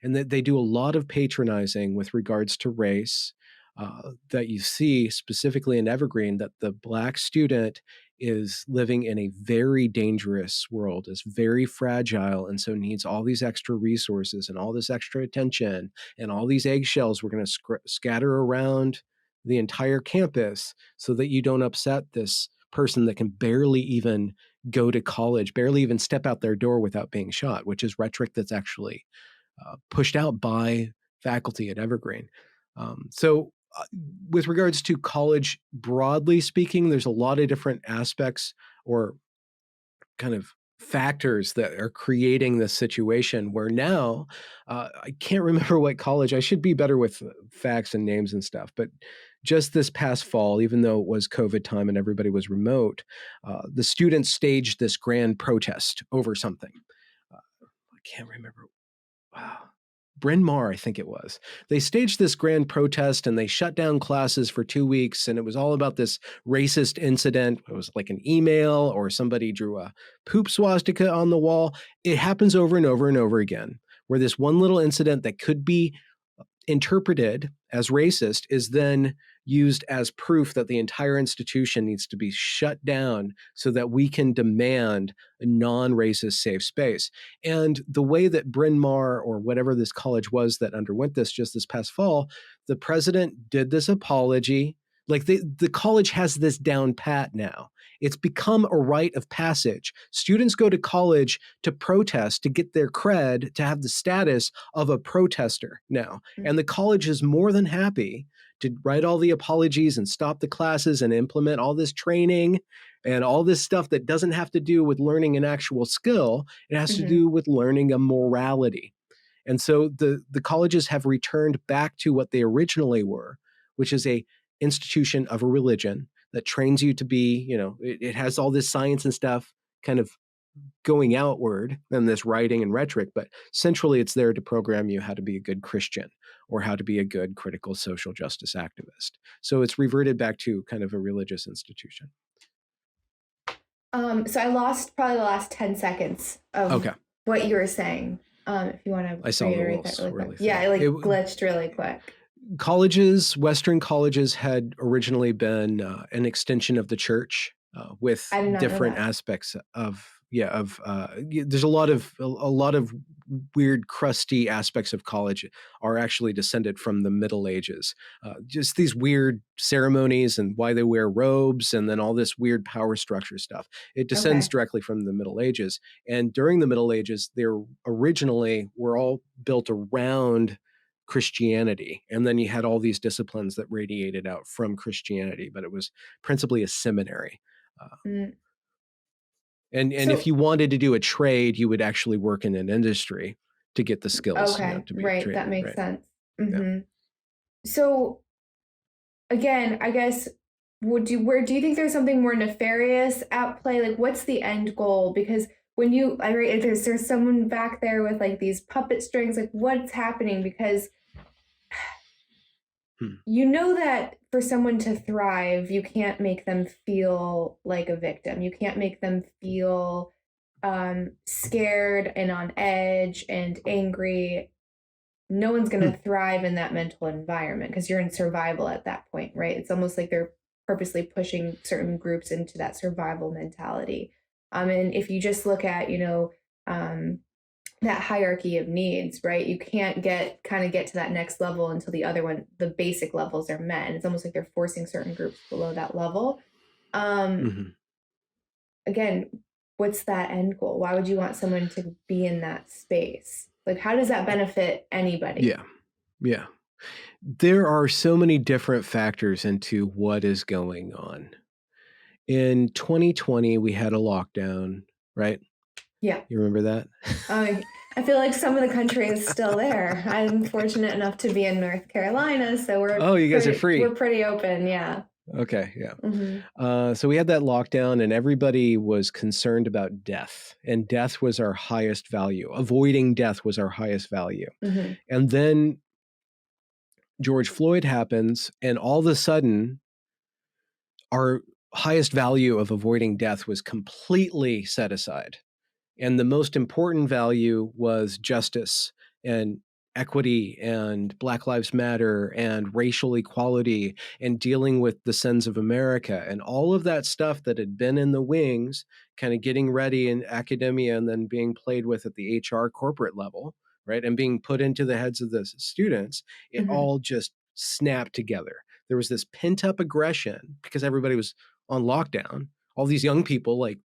and that they do a lot of patronizing with regards to race, that you see specifically in Evergreen, that the Black student is living in a very dangerous world, is very fragile, and so needs all these extra resources and all this extra attention and all these eggshells we're going to scatter around the entire campus so that you don't upset this person that can barely even go to college, barely even step out their door without being shot, which is rhetoric that's actually pushed out by faculty at Evergreen. So with regards to college, broadly speaking, there's a lot of different aspects or kind of factors that are creating this situation where now, I can't remember what college, I should be better with facts and names and stuff, but just this past fall, even though it was COVID time and everybody was remote, the students staged this grand protest over something. I can't remember. Wow. Bryn Mawr, I think it was. They staged this grand protest and they shut down classes for 2 weeks. And it was all about this racist incident. It was like an email or somebody drew a poop swastika on the wall. It happens over and over and over again, where this one little incident that could be interpreted as racist is then used as proof that the entire institution needs to be shut down so that we can demand a non-racist safe space. And the way that Bryn Mawr, or whatever this college was that underwent this just this past fall, the president did this apology. Like the college has this down pat now. It's become a rite of passage. Students go to college to protest, to get their cred, to have the status of a protester now. And the college is more than happy to write all the apologies and stop the classes and implement all this training and all this stuff that doesn't have to do with learning an actual skill. It has to do with learning a morality. And so the colleges have returned back to what they originally were, which is a institution of a religion that trains you to be, it has all this science and stuff kind of going outward and this writing and rhetoric, but centrally it's there to program you how to be a good Christian or how to be a good critical social justice activist. So it's reverted back to kind of a religious institution. So I lost probably the last 10 seconds of what you were saying. If you want to reiterate that really quick. Yeah, it glitched really quick. Colleges, Western colleges had originally been an extension of the church with different aspects of, there's a lot of weird, crusty aspects of college are actually descended from the Middle Ages. Just these weird ceremonies and why they wear robes and then all this weird power structure stuff. It descends directly from the Middle Ages. And during the Middle Ages, they originally were all built around Christianity. And then you had all these disciplines that radiated out from Christianity, but it was principally a seminary. And so, if you wanted to do a trade, you would actually work in an industry to get the skills. To be a trader, that makes sense. Yeah. So again, I guess, where do you think there's something more nefarious at play? Like, what's the end goal? Because when there's someone back there with like these puppet strings, like what's happening? Because you know that for someone to thrive, you can't make them feel like a victim. You can't make them feel scared and on edge and angry. No one's going to thrive in that mental environment because you're in survival at that point, right? It's almost like they're purposely pushing certain groups into that survival mentality. And if you just look at, that hierarchy of needs, right? You can't get to that next level until the basic levels are met. And it's almost like they're forcing certain groups below that level. Again, what's that end goal? Why would you want someone to be in that space? Like, how does that benefit anybody? Yeah. There are so many different factors into what is going on. In 2020, we had a lockdown, right? Yeah. You remember that? I feel like some of the country is still there. I'm fortunate enough to be in North Carolina, so you guys are free. We're pretty open, yeah. Okay, yeah. So we had that lockdown and everybody was concerned about death, and death was our highest value. Avoiding death was our highest value. And then George Floyd happens, and all of a sudden our highest value of avoiding death was completely set aside. And the most important value was justice and equity and Black Lives Matter and racial equality and dealing with the sins of America and all of that stuff that had been in the wings, kind of getting ready in academia and then being played with at the HR corporate level, right? And being put into the heads of the students, it Mhm. all just snapped together. There was this pent up aggression because everybody was on lockdown. All these young people, like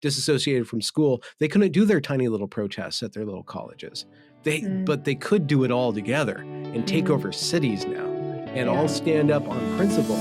disassociated from school, they couldn't do their tiny little protests at their little colleges. Mm. But they could do it all together and take Mhm. over cities now and all Yeah. stand up on principle.